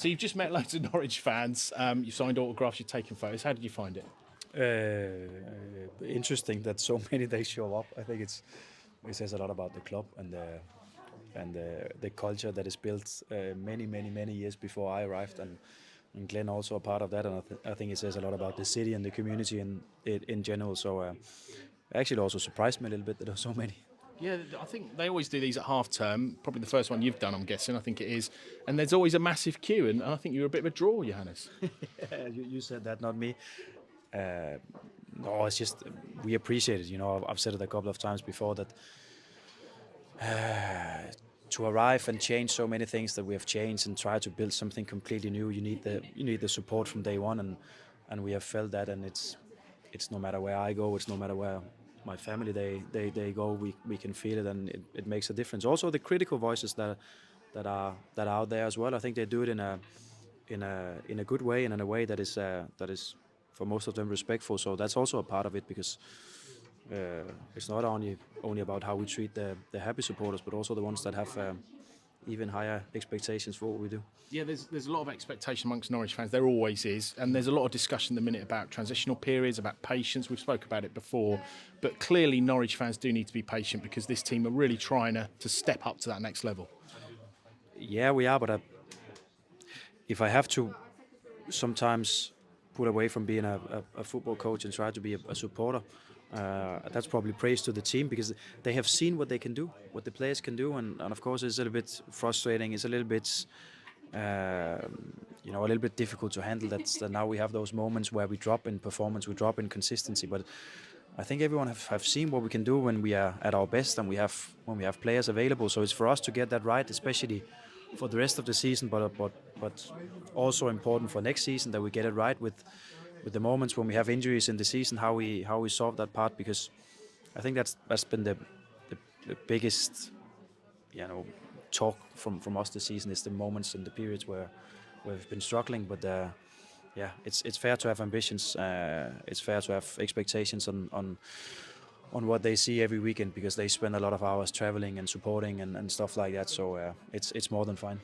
So you've just met loads of Norwich fans. You signed autographs. You've taken photos. How did you find it? Interesting that so many they show up. I think it says a lot about the club and the culture that is built many years before I arrived, and Glenn also a part of that. And I think it says a lot about the city and the community in general. So actually also surprised me a little bit that there are so many. Yeah, I think they always do these at half term. Probably the first one you've done, I'm guessing. I think it is. And there's always a massive queue. And I think you're a bit of a draw, Johannes. You said that, not me. No, it's just we appreciate it. I've said it a couple of times before that to arrive and change so many things that we have changed and try to build something completely new, you need the support from day one, and we have felt that. And it's no matter where I go, it's no matter where my family they go, we can feel it, and it makes a difference. Also, the critical voices that are out there as well. I think they do it in a good way and in a way that is for most of them respectful. So that's also a part of it, because it's not only about how we treat the happy supporters, but also the ones that have even higher expectations for what we do. Yeah, there's a lot of expectation amongst Norwich fans. There always is, and there's a lot of discussion at the minute about transitional periods, about patience. We've spoke about it before, but clearly Norwich fans do need to be patient, because this team are really trying to step up to that next level. Yeah, we are, but if I have to sometimes pull away from being a football coach and try to be a supporter, that's probably praise to the team, because they have seen what they can do, what the players can do, and of course it's a little bit frustrating. It's a little bit, a little bit difficult to handle. That now we have those moments where we drop in performance, we drop in consistency. But I think everyone have seen what we can do when we are at our best, and when we have players available. So it's for us to get that right, especially for the rest of the season, but also important for next season that we get it right with the moments when we have injuries in the season, how we solve that part, because I think that's been the biggest talk from us this season, is the moments and the periods where we've been struggling. But it's fair to have ambitions. It's fair to have expectations on what they see every weekend, because they spend a lot of hours traveling and supporting and stuff like that. So it's more than fine.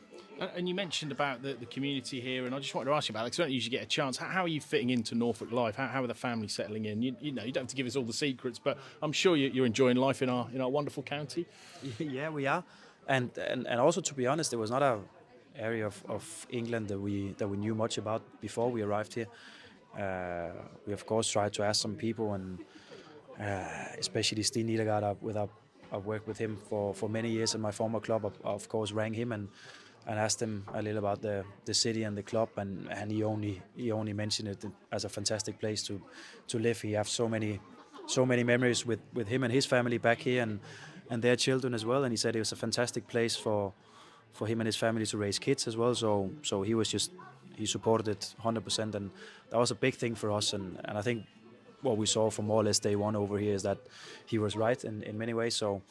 And you mentioned about the community here, and I just wanted to ask you about it, because I don't usually get a chance. How are you fitting into Norfolk life? How are the family settling in? You don't have to give us all the secrets, but I'm sure you're enjoying life in our wonderful county. Yeah, we are, and also, to be honest, there was not a area of England that we knew much about before we arrived here. We of course tried to ask some people, and especially Steen Niedergaard, I've worked with him for many years in my former club. Of course, rang him and asked him a little about the city and the club, and he only mentioned it as a fantastic place to live. He has so many memories with him and his family back here, and their children as well. And he said it was a fantastic place for him and his family to raise kids as well. So he supported it 100%, and that was a big thing for us. And I think what we saw from more or less day one over here is that he was right in many ways. So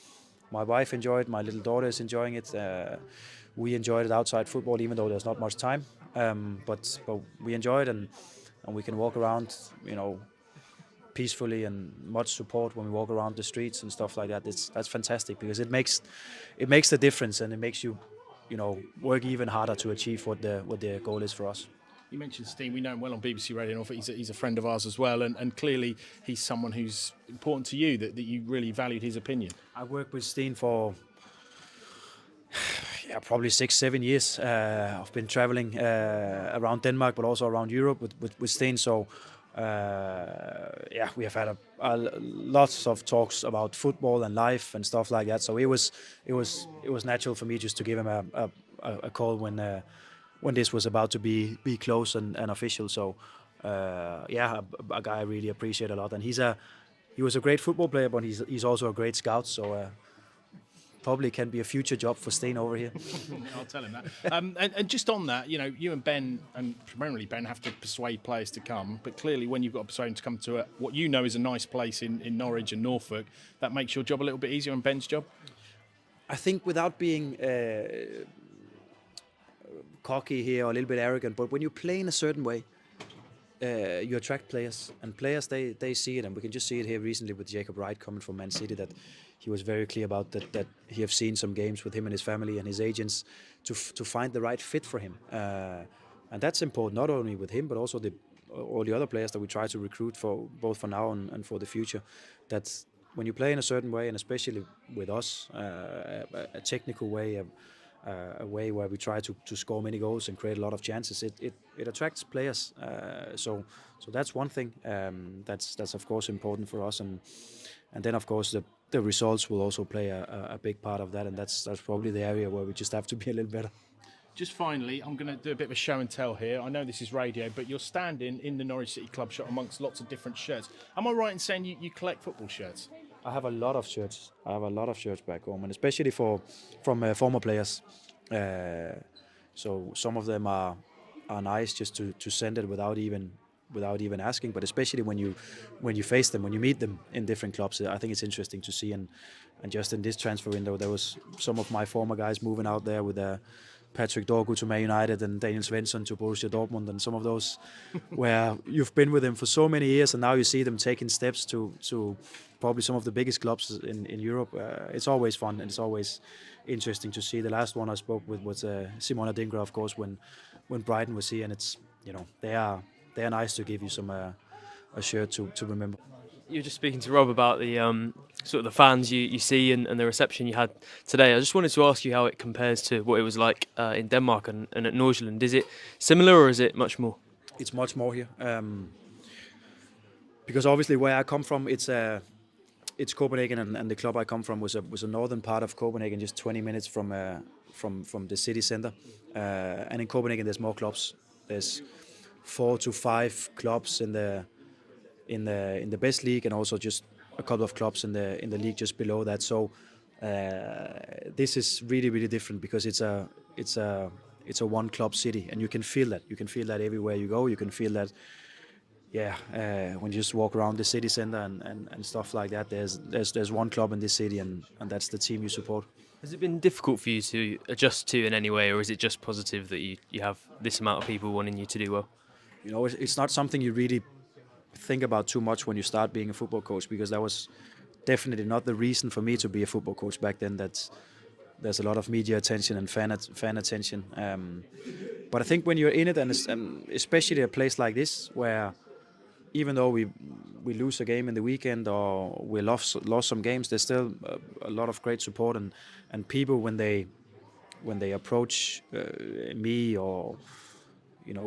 my wife enjoyed, my little daughter is enjoying it. We enjoyed it outside football, even though there's not much time. But we enjoy it, and we can walk around, peacefully, and much support when we walk around the streets and stuff like that. That's fantastic, because it makes the difference, and it makes you, work even harder to achieve what the goal is for us. You mentioned Steen. We know him well on BBC Radio Norfolk. He's a friend of ours as well, and clearly he's someone who's important to you, that you really valued his opinion. I worked with Steen for probably 6-7 years. I've been traveling around Denmark, but also around Europe with Steen. So we have had lots of talks about football and life and stuff like that. So it was natural for me just to give him a call when this was about to be close and official. So a guy I really appreciate a lot, and he was a great football player, but he's also a great scout. So probably can be a future job for Steen over here. I'll tell him that. And just on that, you and Ben, and primarily Ben, have to persuade players to come. But clearly, when you've got to persuade them to come to what is a nice place in Norwich and Norfolk, that makes your job a little bit easier and Ben's job. I think, without being cocky here or a little bit arrogant, but when you play in a certain way, you attract players, and players they see it, and we can just see it here recently with Jacob Wright coming from Man City, that he was very clear about that he have seen some games with him and his family and his agents to find the right fit for him, and that's important not only with him but also all the other players that we try to recruit for both for now and for the future. That when you play in a certain way, and especially with us, a technical way, a way where we try to score many goals and create a lot of chances, it attracts players. So that's one thing. That's of course important for us, and then of course the results will also play a big part of that, and that's probably the area where we just have to be a little better. Just finally, I'm going to do a bit of a show and tell here. I know this is radio, but you're standing in the Norwich City Club shop amongst lots of different shirts. Am I right in saying you collect football shirts? I have a lot of shirts. I have a lot of shirts back home, and especially from former players. So some of them are nice just to send it without even asking. But especially when you face them, when you meet them in different clubs, I think it's interesting to see. And just in this transfer window, there was some of my former guys moving out there with Patrick Dorgu to Man United and Daniel Svensson to Borussia Dortmund, and some of those where you've been with them for so many years, and now you see them taking steps to probably some of the biggest clubs in Europe. It's always fun, and it's always interesting to see. The last one I spoke with was Simona Dingra, of course, when Brighton was here, and it's, they are nice to give you some a shirt to remember. You were just speaking to Rob about the sort of the fans you see and the reception you had today. I just wanted to ask you how it compares to what it was like in Denmark and at Nordsjælland. Is it similar or is it much more? It's much more here, because obviously where I come from, it's Copenhagen, and the club I come from was a northern part of Copenhagen, just 20 minutes from the city centre. And in Copenhagen, there's more clubs. There's 4 to 5 clubs in the best league, and also just a couple of clubs in the league just below that. So this is really, really different, because it's a one club city, and you can feel that. You can feel that everywhere you go. You can feel that, when you just walk around the city centre and stuff like that. There's one club in this city, and that's the team you support. Has it been difficult for you to adjust to in any way, or is it just positive that you have this amount of people wanting you to do well? It's not something you really think about too much when you start being a football coach, because that was definitely not the reason for me to be a football coach back then. There's a lot of media attention and fan attention, but I think when you're in it, and especially a place like this, where even though we lose a game in the weekend, or we lost some games, there's still a lot of great support, and people when they approach me or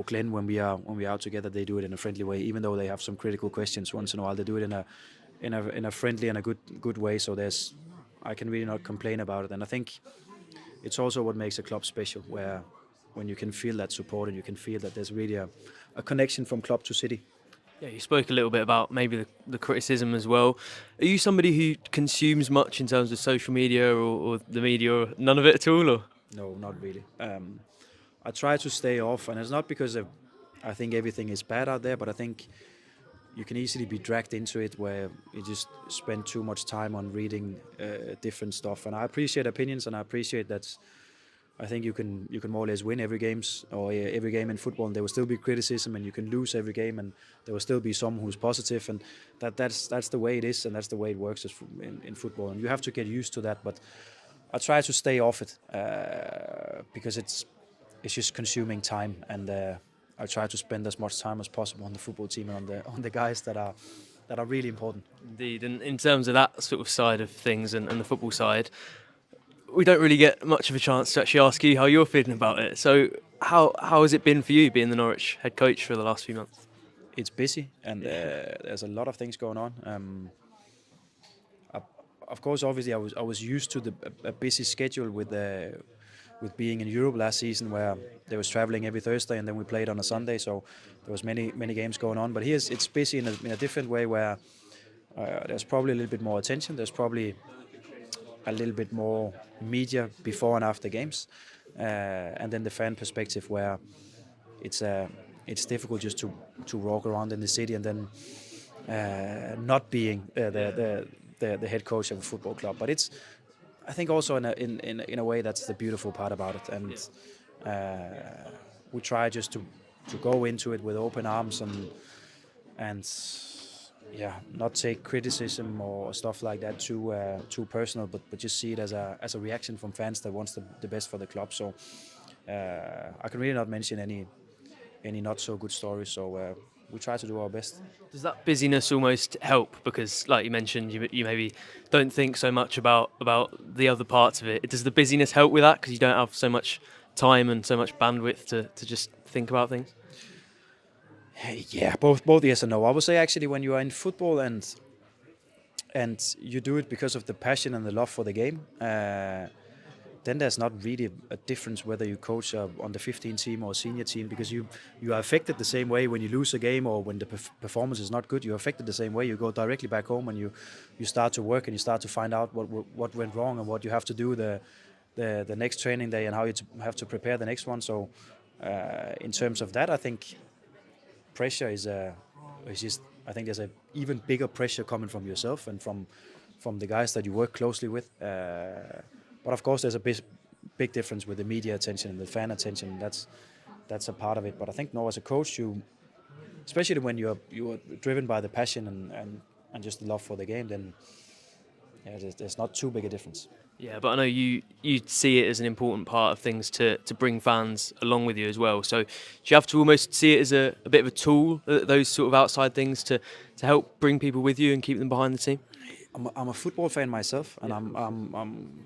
Glenn, when we are out together, they do it in a friendly way. Even though they have some critical questions once in a while, they do it in a friendly and a good way. So I can really not complain about it. And I think it's also what makes a club special, where when you can feel that support and you can feel that there's really a connection from club to city. Yeah, you spoke a little bit about maybe the criticism as well. Are you somebody who consumes much in terms of social media or the media, or none of it at all? Or? No, not really. I try to stay off, and it's not because I think everything is bad out there, but I think you can easily be dragged into it, where you just spend too much time on reading different stuff. And I appreciate opinions, and I appreciate that. I think you can more or less win every game in football, and there will still be criticism, and you can lose every game, and there will still be some who's positive, and that's the way it is, and that's the way it works in football, and you have to get used to that. But I try to stay off it because it's just consuming time, and I try to spend as much time as possible on the football team and on the guys that are really important. Indeed, and in terms of that sort of side of things and the football side, we don't really get much of a chance to actually ask you how you're feeling about it. So how has it been for you being the Norwich head coach for the last few months? It's busy, and there's a lot of things going on. Of course, obviously, I was used to a busy schedule with being in Europe last season, where there was traveling every Thursday, and then we played on a Sunday. So there was many games going on. But here it's busy in a different way, where there's probably a little bit more attention. There's probably a little bit more media before and after games, and then the fan perspective, where it's difficult just to walk around in the city and then not being the head coach of a football club. But it's, I think, also in a way, that's the beautiful part about it, and we try just to go into it with open arms and not take criticism or stuff like that too personal, but just see it as a reaction from fans that wants the best for the club. So I can really not mention any not so good stories. So we try to do our best. Does that busyness almost help? Because, like you mentioned, you maybe don't think so much about the other parts of it. Does the busyness help with that? Because you don't have so much time and so much bandwidth to just think about things? Yeah, both yes and no. I would say actually when you are in football and you do it because of the passion and the love for the game, then there's not really a difference whether you coach on the 15 team or a senior team, because you are affected the same way when you lose a game or when the performance is not good. You're affected the same way. You go directly back home and you start to work and you start to find out what went wrong and what you have to do the next training day and how you have to prepare the next one. So in terms of that, I think pressure is just, I think there's a even bigger pressure coming from yourself and from the guys that you work closely with. But of course, there's a big difference with the media attention and the fan attention. That's a part of it. But I think now as a coach, especially when you are driven by the passion and just the love for the game, then there's not too big a difference. Yeah, but I know you see it as an important part of things to bring fans along with you as well. So do you have to almost see it as a bit of a tool, those sort of outside things to help bring people with you and keep them behind the team? I'm a football fan myself, and I'm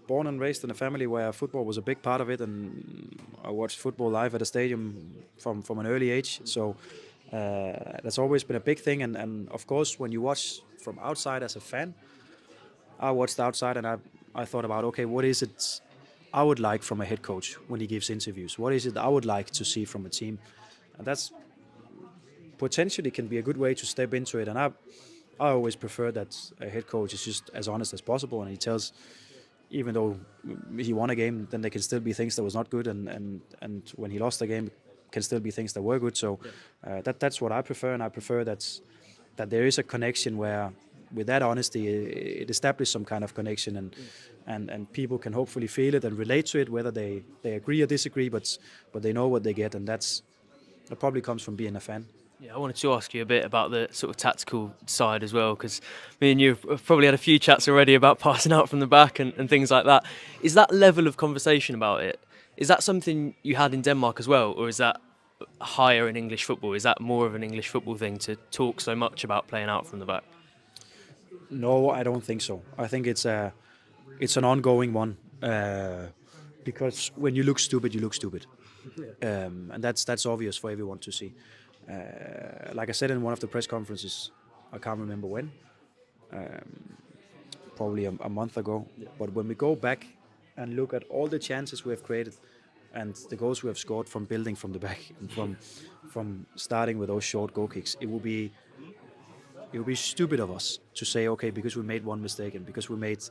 born and raised in a family where football was a big part of it, and I watched football live at a stadium from an early age. So that's always been a big thing. And of course, when you watch from outside as a fan, I watched outside and I thought about, okay, what is it I would like from a head coach when he gives interviews? What is it I would like to see from a team? And that's potentially can be a good way to step into it. And I always prefer that a head coach is just as honest as possible, and he tells, even though he won a game, then there can still be things that was not good, and when he lost the game, can still be things that were good. So that's what I prefer, and I prefer that there is a connection where, with that honesty, it establishes some kind of connection, and people can hopefully feel it and relate to it, whether they agree or disagree, but they know what they get, and that probably comes from being a fan. Yeah, I wanted to ask you a bit about the sort of tactical side as well, because me and you have probably had a few chats already about passing out from the back and things like that. Is that level of conversation about it, is that something you had in Denmark as well, or is that higher in English football? Is that more of an English football thing to talk so much about playing out from the back? No, I don't think so. I think it's an ongoing one, because when you look stupid, you look stupid, and that's obvious for everyone to see. Like I said in one of the press conferences, I can't remember when, probably a month ago. Yeah. But when we go back and look at all the chances we have created and the goals we have scored from building from the back and from starting with those short goal kicks, it will be stupid of us to say, okay, because we made one mistake and because we made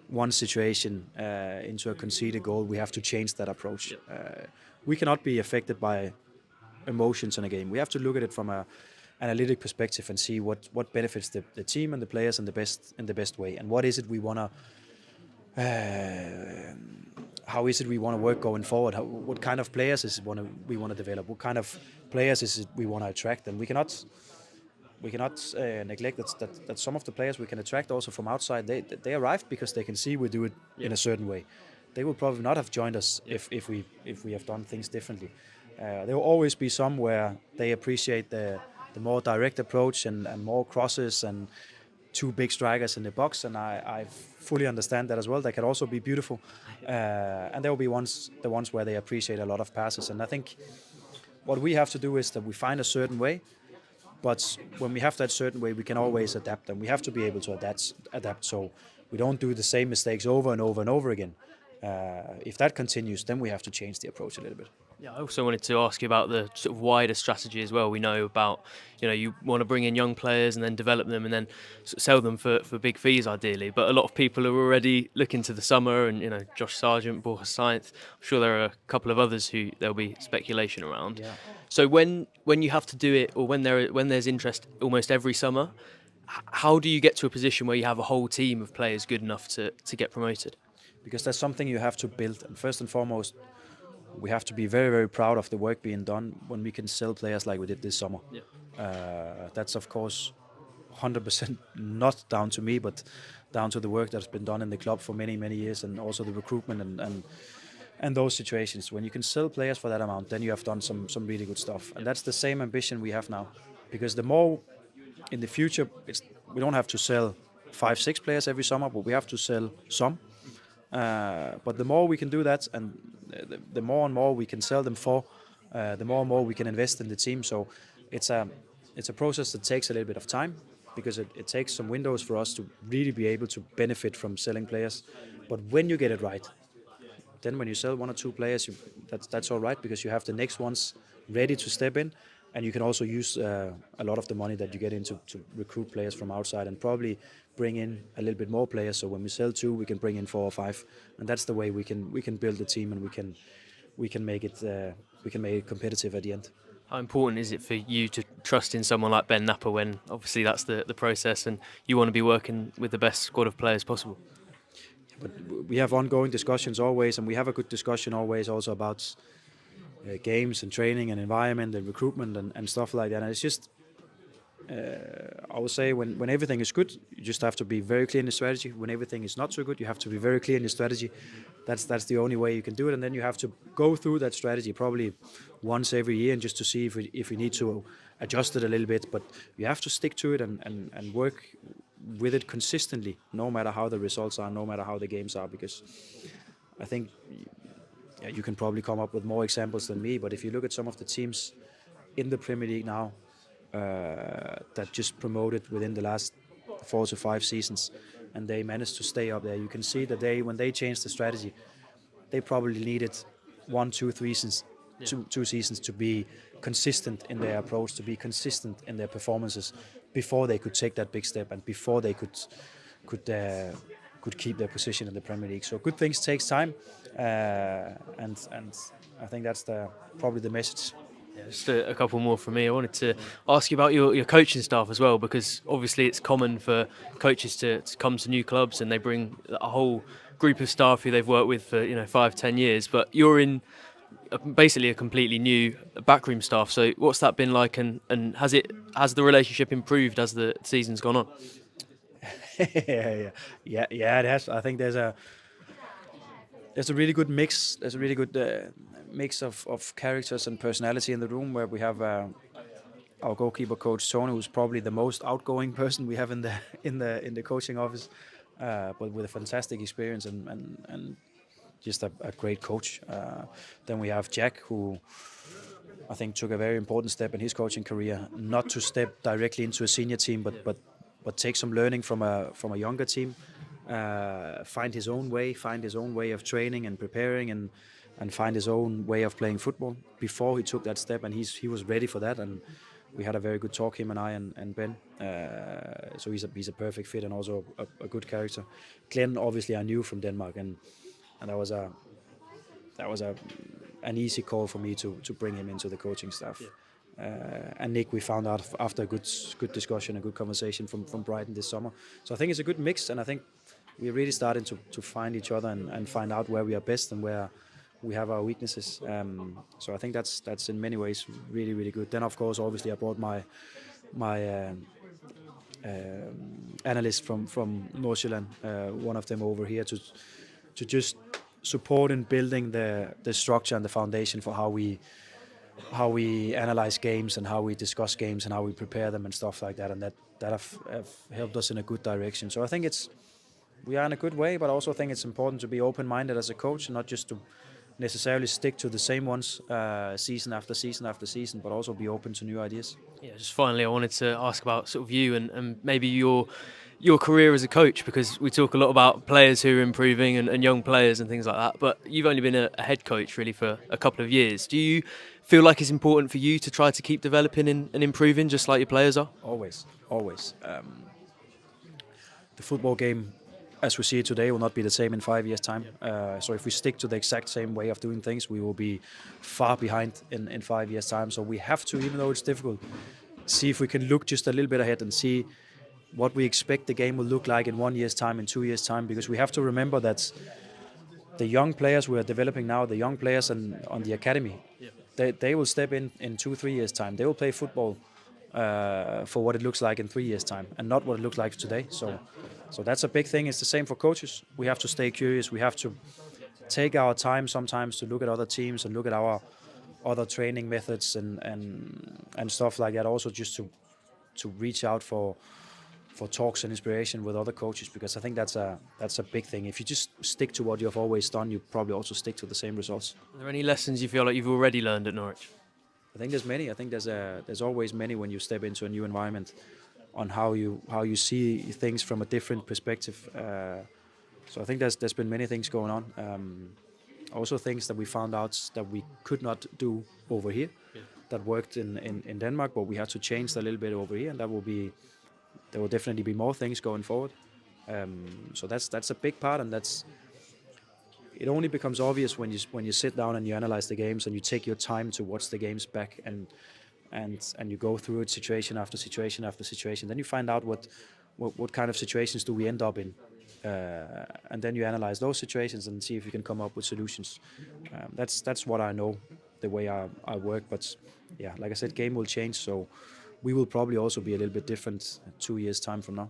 one situation into a conceded goal, we have to change that approach. Yeah. We cannot be affected by emotions in a game. We have to look at it from an analytic perspective and see what benefits the team and the players in the best way, and what is it we want to how is it we want to work going forward? What kind of players is it we want to develop? What kind of players is it we want to attract? And we cannot neglect that some of the players we can attract also from outside, they arrived because they can see we do it in a certain way. They will probably not have joined us if we have done things differently. There will always be some where they appreciate the more direct approach and more crosses and two big strikers in the box, and I fully understand that as well. They can also be beautiful, and there will be the ones where they appreciate a lot of passes. And I think what we have to do is that we find a certain way, but when we have that certain way, we can always adapt, and we have to be able to adapt so we don't do the same mistakes over and over and over again. If that continues, then we have to change the approach a little bit. Yeah, I also wanted to ask you about the sort of wider strategy as well. We know about, you want to bring in young players and then develop them and then sort of sell them for big fees ideally. But a lot of people are already looking to the summer, and Josh Sargent, Borja Sainz. I'm sure there are a couple of others who there'll be speculation around. Yeah. So when you have to do it, or when there's interest almost every summer, how do you get to a position where you have a whole team of players good enough to get promoted? Because that's something you have to build, and first and foremost, we have to be very, very proud of the work being done when we can sell players like we did this summer. Yeah. That's of course 100% not down to me, but down to the work that's been done in the club for many, many years, and also the recruitment and those situations. When you can sell players for that amount, then you have done some really good stuff. And that's the same ambition we have now. Because the more in the future, we don't have to sell 5-6 players every summer, but we have to sell some. But the more we can do that, and the more and more we can sell them for, the more and more we can invest in the team. So it's a process that takes a little bit of time, because it takes some windows for us to really be able to benefit from selling players. But when you get it right, then when you sell 1 or 2 players, that's all right, because you have the next ones ready to step in, and you can also use a lot of the money that you get into to recruit players from outside, and probably bring in a little bit more players. So when we sell 2, we can bring in 4 or 5, and that's the way we can build the team, and we can make it competitive at the end. How important is it for you to trust in someone like Ben Napper when obviously that's the process and you want to be working with the best squad of players possible? But we have ongoing discussions always, and we have a good discussion always also about games and training and environment and recruitment and stuff like that. And it's just, I would say, when everything is good, you just have to be very clear in the strategy. When everything is not so good, you have to be very clear in the strategy. That's the only way you can do it. And then you have to go through that strategy probably once every year, and just to see if we need to adjust it a little bit. But you have to stick to it and work with it consistently, no matter how the results are, no matter how the games are. Because I think you can probably come up with more examples than me, but if you look at some of the teams in the Premier League now that just promoted within the last 4 to 5 seasons, and they managed to stay up there, you can see that when they changed the strategy, they probably needed 1, 2, 3 seasons, 2 seasons to be consistent in their approach, to be consistent in their performances before they could take that big step, and before they could keep their position in the Premier League. So good things takes time, and I think that's probably the message. Yeah, just a couple more from me. I wanted to ask you about your coaching staff as well, because obviously it's common for coaches to come to new clubs and they bring a whole group of staff who they've worked with for 5-10 years, but you're in basically a completely new backroom staff. So what's that been like, and has the relationship improved as the season's gone on? Yeah, it has. I think there's a really good mix. There's a really good mix of characters and personality in the room, where we have our goalkeeper coach Tony, who's probably the most outgoing person we have in the coaching office, but with a fantastic experience and just a great coach. Then we have Jack, who I think took a very important step in his coaching career, not to step directly into a senior team, but take some learning from a younger team, find his own way of training and preparing, and find his own way of playing football before he took that step, and he was ready for that, and we had a very good talk, him and I and Ben. So he's a perfect fit, and also a good character. Glenn, obviously, I knew from Denmark, and that was an easy call for me to bring him into the coaching staff. And Nick, we found out after a good discussion, a good conversation from Brighton this summer. So I think it's a good mix, and I think we're really starting to find each other and find out where we are best and where we have our weaknesses. So I think that's in many ways really, really good. Then, of course, obviously, I brought my analyst from Nordsjælland, one of them over here to just support in building the structure and the foundation for how we analyze games and how we discuss games and how we prepare them and stuff like that, and that have helped us in a good direction. So I think we are in a good way, but I also think it's important to be open-minded as a coach, and not just to necessarily stick to the same ones season after season after season, but also be open to new ideas. Yeah, just finally, I wanted to ask about sort of you and maybe your career as a coach, because we talk a lot about players who are improving and young players and things like that, but you've only been a head coach really for a couple of years. Do you feel like it's important for you to try to keep developing and improving just like your players are? Always. The football game, as we see it today, will not be the same in 5 years' time. So if we stick to the exact same way of doing things, we will be far behind in 5 years' time. So we have to, even though it's difficult, see if we can look just a little bit ahead and see what we expect the game will look like in 1 year's time, in 2 years' time, because we have to remember that the young players we are developing now, the young players on the academy, they will step in 2-3 years' time. They will play football for what it looks like in 3 years' time, and not what it looks like today. So that's a big thing. It's the same for coaches. We have to stay curious. We have to take our time sometimes to look at other teams and look at our other training methods and stuff like that. Also, just to reach out for talks and inspiration with other coaches, because I think that's a big thing. If you just stick to what you've always done, you probably also stick to the same results. Are there any lessons you feel like you've already learned at Norwich? I think there's many. I think there's always many when you step into a new environment, on how you see things from a different perspective. So I think there's been many things going on. Also things that we found out that we could not do over here, that worked in Denmark, but we had to change a little bit over here, and there will definitely be more things going forward. So that's a big part, and it only becomes obvious when you sit down and you analyze the games and you take your time to watch the games back and you go through it situation after situation after situation. Then you find out what kind of situations do we end up in, and then you analyze those situations and see if you can come up with solutions. That's what I know, the way I work. But yeah, like I said, game will change, so we will probably also be a little bit different 2 years' time from now.